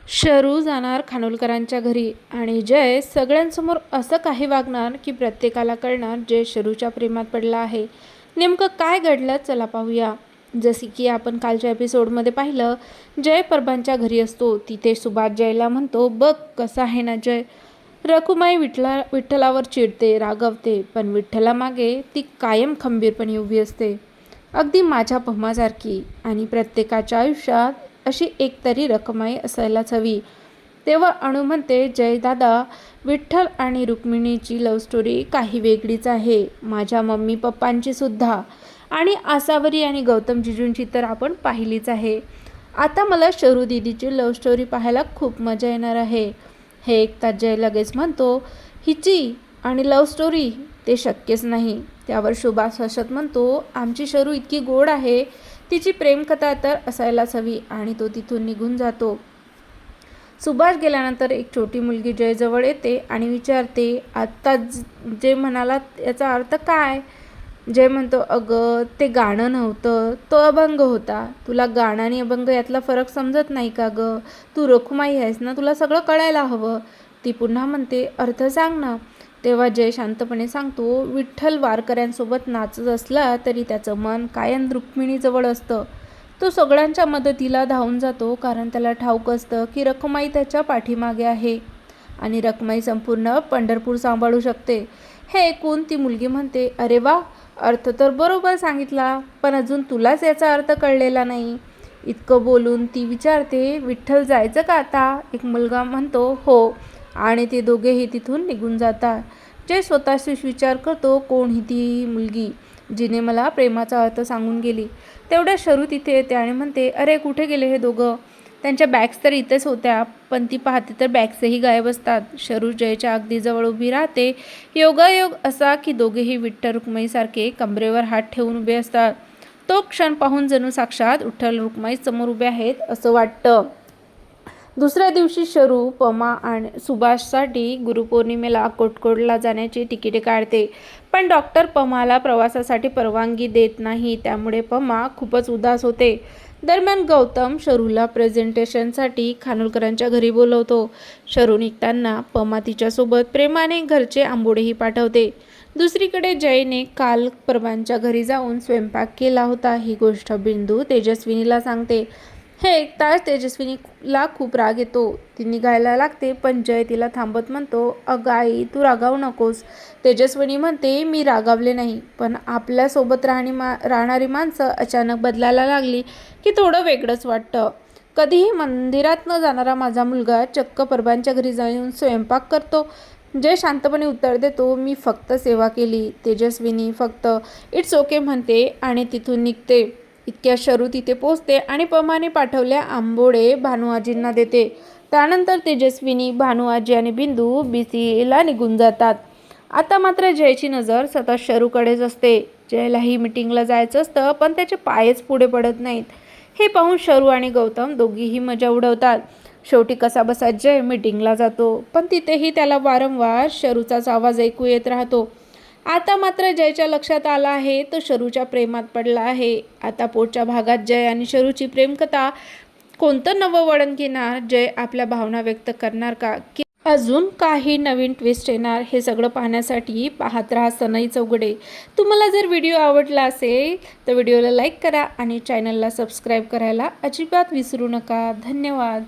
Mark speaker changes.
Speaker 1: शरू जाणार खानोलकरांच्या घरी आणि जय सगळ्यांसमोर असं काही वागणार की प्रत्येकाला कळणार जय शरूच्या प्रेमात पडला आहे. नेमकं काय घडलं चला पाहूया. जसे की आपण कालच्या एपिसोडमध्ये पाहिलं, जय परबांच्या घरी असतो. तिथे सुभाष जयला म्हणतो, बघ कसा आहे ना जय. रखुमाई विठ्ठलावर चिडते, रागवते, पण विठ्ठलामागे ती कायम खंबीरपणे उभी असते, अगदी माझ्या पम्हासारखी. आणि प्रत्येकाच्या आयुष्यात अशी एकतरी रखुमाई असायलाच हवी. तेव्हा अणू म्हणते, जय दादा, विठ्ठल आणि रुक्मिणीची लव्ह स्टोरी काही वेगळीच आहे, माझ्या मम्मी पप्पांची सुद्धा, आणि आसावरी आणि गौतम जिजूंची तर आपण पाहिलीच आहे. आता मला शरू दीदीची लव्ह स्टोरी पाहायला खूप मजा येणार आहे. हे ऐकताच जय लगेच म्हणतो, हिची आणि लव्ह स्टोरी ते शक्यच नाही. त्यावर सुभाष हसत म्हणतो, आमची शरू इतकी गोड आहे, तिची प्रेमकथा तर असायलाच हवी. आणि तो तिथून निघून जातो. सुभाष गेल्यानंतर एक छोटी मुलगी जयजवळ येते आणि विचारते, आत्ता जे म्हणालात याचा अर्थ काय? जय म्हणतो, अगं ते गाणं नव्हतं, तो अभंग होता. तुला गाणं आणि अभंग यातला फरक समजत नाही का गं? तू रखुमाई आहेस ना, तुला सगळं कळायला हवं. ती पुन्हा म्हणते, अर्थ सांग ना. तेव्हा जय शांतपणे सांगतो, विठ्ठल वारकऱ्यांसोबत नाचत असला तरी त्याचं मन कायम रुक्मिणीजवळ असतं. तो सगळ्यांच्या मदतीला धावून जातो, कारण त्याला ठाऊक असतं की रखुमाई त्याच्या पाठीमागे आहे आणि रखुमाई संपूर्ण पंढरपूर सांभाळू शकते. हे ऐकून ती मुलगी म्हणते, अरे वा, अर्थ तर बरोबर सांगितला, पण अजून तुलाच याचा अर्थ कळलेला नाही. इतकं बोलून ती विचारते, विठ्ठल जायचं का आता? एक मुलगा म्हणतो, हो, आणि ते दोघेही तिथून निघून जातात. जय स्वतःशीच विचार करतो, कोण ही ती मुलगी जिने मला प्रेमाचा अर्थ सांगून गेली. तेवढ्या शरू तिथे येते आणि म्हणते, अरे कुठे गेले हे दोघं? त्यांच्या बॅग्स तर इथेच होत्या, पण ती पाहते तर बॅग्सही गायब असतात. शरू जयच्या अगदी जवळ उभी राहते. योगायोग असा की दोघेही विठ्ठल रुक्माईसारखे कमरेवर हात ठेवून उभे असतात. तो क्षण पाहून जणू साक्षात विठ्ठल रुक्माई समोर उभे आहेत असं वाटतं. दुसऱ्या दिवशी शरू पमा आणि सुभाषसाठी गुरुपौर्णिमेला अक्कलकोटला जाण्याची तिकिटे काढते, पण डॉक्टर पमाला प्रवासासाठी परवानगी देत नाही. त्यामुळे पमा खूपच उदास होते. दरम्यान गौतम शरूला प्रेझेंटेशनसाठी खानोलकरांच्या घरी बोलवतो. शरू निघताना पमा तिच्यासोबत प्रेमाने घरचे आंबोडेही पाठवते. दुसरीकडे जयने काल परबांच्या घरी जाऊन स्वयंपाक केला होता ही गोष्ट बिंदू तेजस्विनीला सांगते. हे ऐकताच तेजस्विनीला खूप राग येतो. ती निघायला लागते, पण जय तिला थांबत म्हणतो, अगं आई, तू रागावू नकोस. तेजस्विनी म्हणते, मी रागावले नाही, पण आपल्यासोबत राहणारी माणसं अचानक बदलायला लागली की थोडं वेगळंच वाटतं. कधीही मंदिरात न जाणारा माझा मुलगा चक्क परबांच्या घरी जाऊन स्वयंपाक करतो. जय शांतपणे उत्तर देतो, मी फक्त सेवा केली. तेजस्विनी फक्त इट्स ओके म्हणते आणि तिथून निघते. इतक्या शरू तिथे पोचते आणि पमाने पाठवल्या आंबोडे भानुआजींना देते. त्यानंतर तेजस्विनी, भानुआजी आणि बिंदू BCAला निघून जातात. आता मात्र जयची नजर सतत शरूकडेच असते. जयलाही मीटिंगला जायचं असतं, पण त्याचे पायच पुढे पडत नाहीत. हे पाहून शरू आणि गौतम दोघीही मजा उडवतात. शेवटी कसाबसा जय मीटिंगला जातो, पण तिथेही त्याला वारंवार शरूचाच आवाज ऐकू येत राहतो. आता मात्र जयच्या लक्षात आला आहे, तो शरूच्या प्रेमात पडला आहे. आता पुढच्या भागात जय आणि शरूची प्रेमकथा कोणतं नवं वळण घेणार? जय आपल्या भावना व्यक्त करणार का, की अजून काही नवीन ट्विस्ट येणार? हे सगळं पाहण्यासाठी पाहत राहा सनई चौघडे. तुम्हाला जर व्हिडिओ आवडला असेल तर व्हिडिओला लाईक करा आणि चॅनलला सबस्क्राईब करायला अजिबात विसरू नका. धन्यवाद.